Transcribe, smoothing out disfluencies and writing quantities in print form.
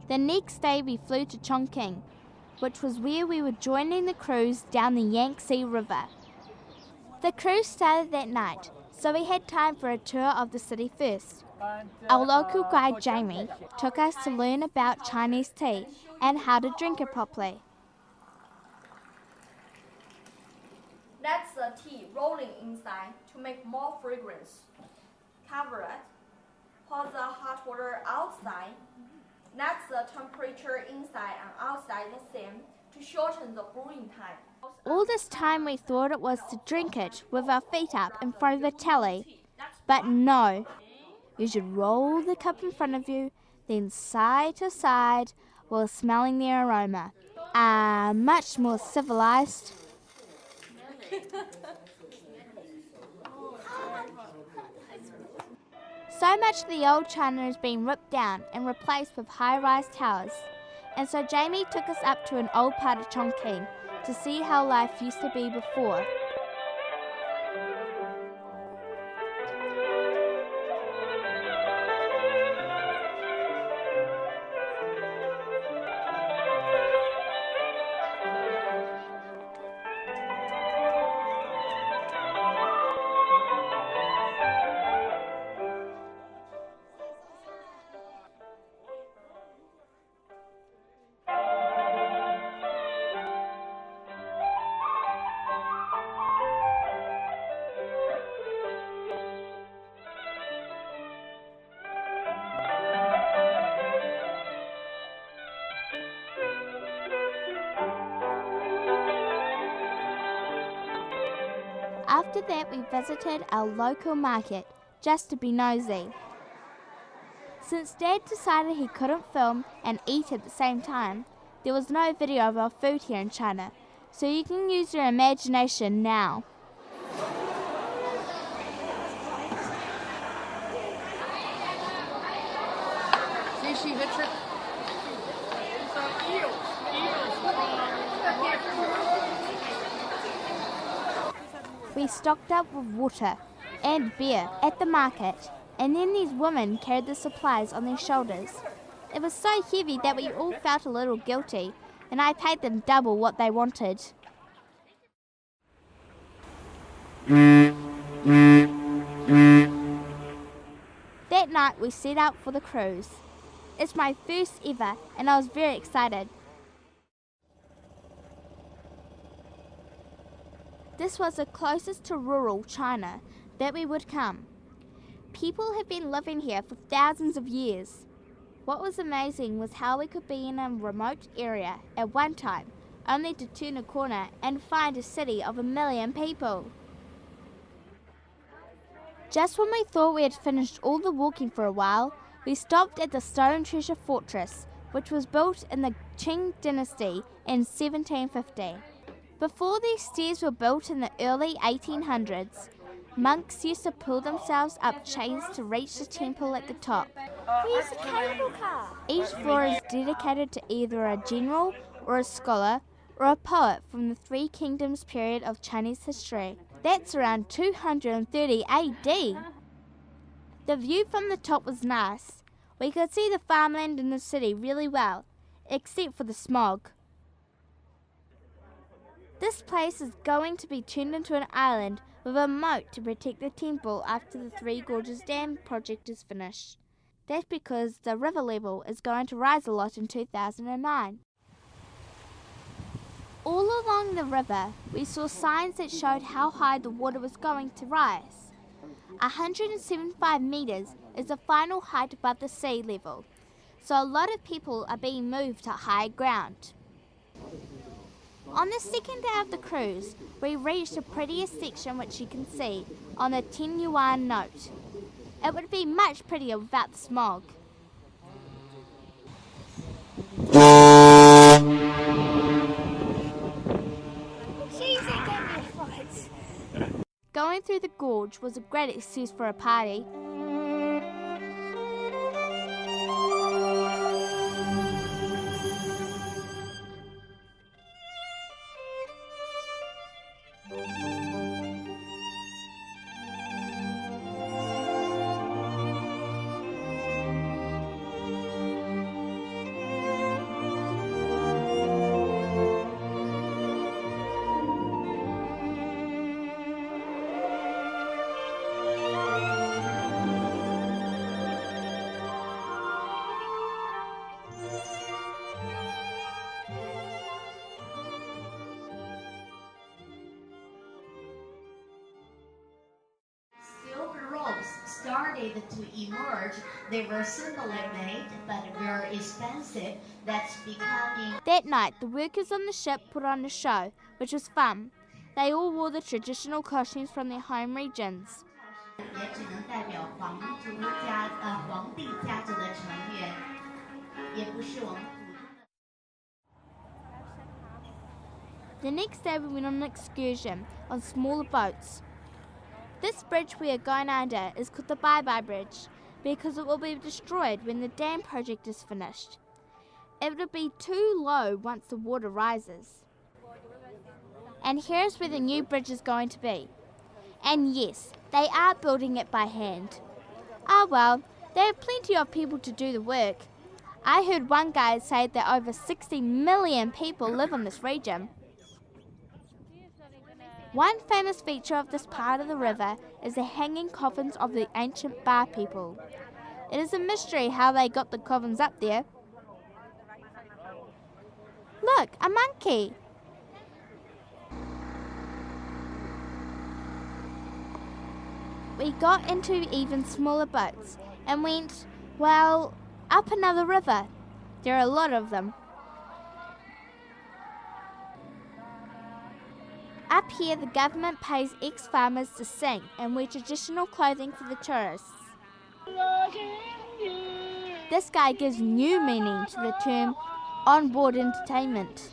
The next day we flew to Chongquig, which was where we were joining the cruise down the Yangtse River. The cruise started that night, so we had time for a tour of the city first. Our local guide Jamie took us to learn about Chinese tea and how to drink it properly. That's the tea rolling inside to make more fragrance. Cover it. Pour the hot water outside. That's the temperature inside and outside the same to shorten the brewing time. All this time we thought it was to drink it with our feet up in front of the telly. But no. You should roll the cup in front of you, then side to side while smelling the aroma. Much more civilized. So much of the old China has been ripped down and replaced with high-rise towers. And so Jamie took us up to an old part of Chongqing to see how life used to be before. After that, we visited our local market, just to be nosy. Since Dad decided he couldn't film and eat at the same time, there was no video of our food here in China, so you can use your imagination now. We stocked up with water and beer at the market, and then these women carried the supplies on their shoulders. It was so heavy that we all felt a little guilty, and I paid them double what they wanted. That night we set out for the cruise. It's my first ever, and I was very excited. This was the closest to rural China that we would come. People have been living here for thousands of years. What was amazing was how we could be in a remote area at one time, only to turn a corner and find a city of 1 million people. Just when we thought we had finished all the walking for a while, we stopped at the Stone Treasure Fortress, which was built in the Qing dynasty in 1750. Before these stairs were built in the early 1800s, monks used to pull themselves up chains to reach the temple at the top. Where's the cable car? Each floor is dedicated to either a general or a scholar or a poet from the Three Kingdoms period of Chinese history. That's around 230 AD. The view from the top was nice. We could see the farmland in the city really well, except for the smog. This place is going to be turned into an island with a moat to protect the temple after the Three Gorges Dam project is finished. That's because the river level is going to rise a lot in 2009. All along the river, we saw signs that showed how high the water was going to rise. 175 meters is the final height above the sea level, so a lot of people are being moved to high ground. On the second day of the cruise, we reached the prettiest section which you can see on the 10 yuan note. It would be much prettier without the smog. Going through the gorge was a great excuse for a party. started to emerge. They were simply made, but very expensive. That's becoming... That night, the workers on the ship put on a show, which was fun. They all wore the traditional costumes from their home regions. 也只能代表皇帝家族的成员，也不是我们普通的。 The next day we went on an excursion on smaller boats. This bridge we are going under is called the Bye Bye Bridge because it will be destroyed when the dam project is finished. It will be too low once the water rises. And here's where the new bridge is going to be. And yes, they are building it by hand. Ah well, they have plenty of people to do the work. I heard one guy say that over 60 million people live in this region. One famous feature of this part of the river is the hanging coffins of the ancient Bar people. It is a mystery how they got the coffins up there. Look, a monkey! We got into even smaller boats and went, well, up another river. There are a lot of them. Up here, the government pays ex-farmers to sing and wear traditional clothing for the tourists. This guy gives new meaning to the term on-board entertainment.